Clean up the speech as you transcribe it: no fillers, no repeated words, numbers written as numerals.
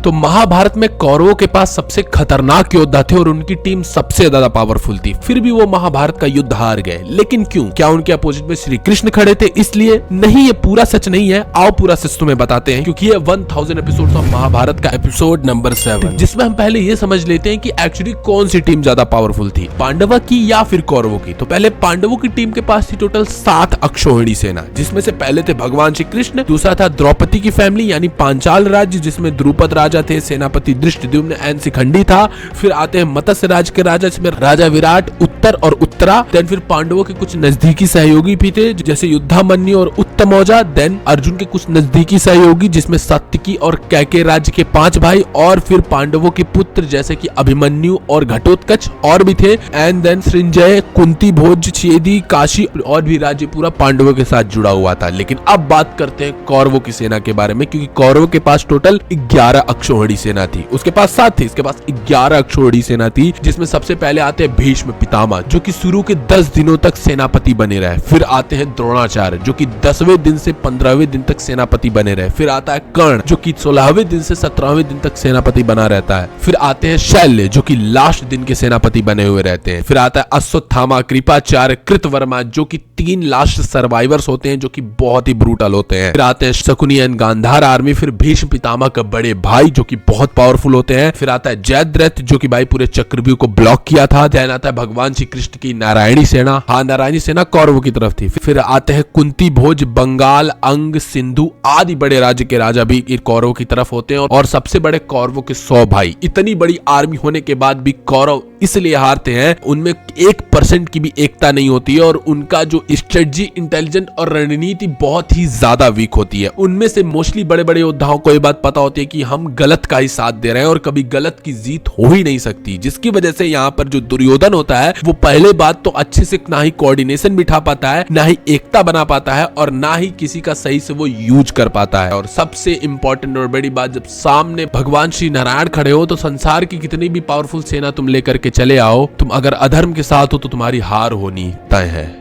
तो महाभारत में कौरवों के पास सबसे खतरनाक योद्धा थे और उनकी टीम सबसे ज्यादा पावरफुल थी, फिर भी वो महाभारत का युद्ध हार गए। लेकिन क्यों? क्या उनके अपोजिट में श्री कृष्ण खड़े थे इसलिए? नहीं, ये पूरा सच नहीं है। आओ पूरा सच तुम्हें बताते हैं, क्योंकि ये 1000 एपिसोड ऑफ महाभारत का एपिसोड नंबर 7, जिसमें हम पहले ये समझ लेते हैं कि एक्चुअली कौन सी टीम ज्यादा पावरफुल थी, पांडवों की या फिर कौरवों की। तो पहले पांडवों की टीम के पास थी टोटल 7 अक्षौहिणी सेना, जिसमें से पहले थे भगवान श्री कृष्ण, दूसरा था द्रौपदी की फैमिली यानी पांचाल राज्य, जिसमें द्रुपद राजा थे, सेनापति धृष्टद्युम्न एंड शिखंडी था। फिर आते हैं मत्स्य राज के राजा, जिसमें राजा विराट, उत्तर और उत्तरा। देन फिर पांडवों के कुछ नजदीकी सहयोगी भी थे, जैसे युद्धामन्यु और उत्तमौजा। देन अर्जुन के कुछ नजदीकी सहयोगी, जिसमें सात्विकी और कैके राज्य के 5 भाई। और फिर पांडवों के पुत्र जैसे कि अभिमन्यु और घटोत्कच और भी थे। एंड देन संजय, कुंती, भोज, छेदी, काशी और भी राज्य पूरा पांडवों के साथ जुड़ा हुआ था। लेकिन अब बात करते हैं कौरवों की सेना के बारे में, क्योंकि कौरवों के पास टोटल 11 अक्षौहिणी सेना थी। उसके पास 7 थी, इसके पास 11 अक्षौहिणी सेना थी, जिसमें सबसे पहले आते हैं भीष्म पितामह, जो कि शुरू के 10 दिनों तक सेनापति बने रहे। फिर आते हैं द्रोणाचार्य, जो कि 10वें दिन से 15वें दिन तक सेनापति बने रहे। फिर आता है कर्ण, जो कि 16वें दिन से 17वें दिन तक सेनापति बना रहता है। फिर आते हैं शैल्य, जो कि लास्ट दिन के सेनापति बने हुए रहते हैं। फिर आता है अश्वत्थामा, कृपाचार्य, कृतवर्मा, जो कि 3 लास्ट सर्वाइवर्स होते हैं, जो कि बहुत ही ब्रूटल होते हैं। फिर आते हैं शकुनी एंड गांधार आर्मी। फिर भीष्म पितामह का बड़े भाई, जो कि बहुत पावरफुल होते हैं। फिर आता है जयद्रथ, जो कि भाई पूरे चक्रव्यूह को ब्लॉक किया था। देन आता है भगवान श्री कृष्ण की नारायणी सेना। हाँ, नारायणी सेना कौरवों की तरफ थी। फिर आते हैं कुंती, भोज, बंगाल, अंग, सिंधु आदि बड़े राज्य के राजा भी कौरवों की तरफ होते हैं। और सबसे बड़े कौरवों के 100 भाई। इतनी बड़ी आर्मी होने के बाद भी कौरव इसलिए हारते हैं, उनमें 1% की भी एकता नहीं होती है और उनका जो स्ट्रेटजी, इंटेलिजेंट और रणनीति बहुत ही ज्यादा वीक होती है। उनमें से मोस्टली बड़े बड़े योद्धाओं को ये बात पता होती है कि हम गलत का ही साथ दे रहे हैं और कभी गलत की जीत हो ही नहीं सकती, जिसकी वजह से यहाँ पर जो दुर्योधन होता है वो पहले बात तो अच्छे से ना ही कोऑर्डिनेशन बिठा पाता है, ना ही एकता बना पाता है और ना ही किसी का सही से वो यूज कर पाता है। और सबसे इंपॉर्टेंट और बड़ी बात, जब सामने भगवान श्री नारायण खड़े हो तो संसार की कितनी भी पावरफुल सेना तुम लेकर के चले आओ, तुम अगर अधर्म के साथ हो तो तुम्हारी हार होनी तय है।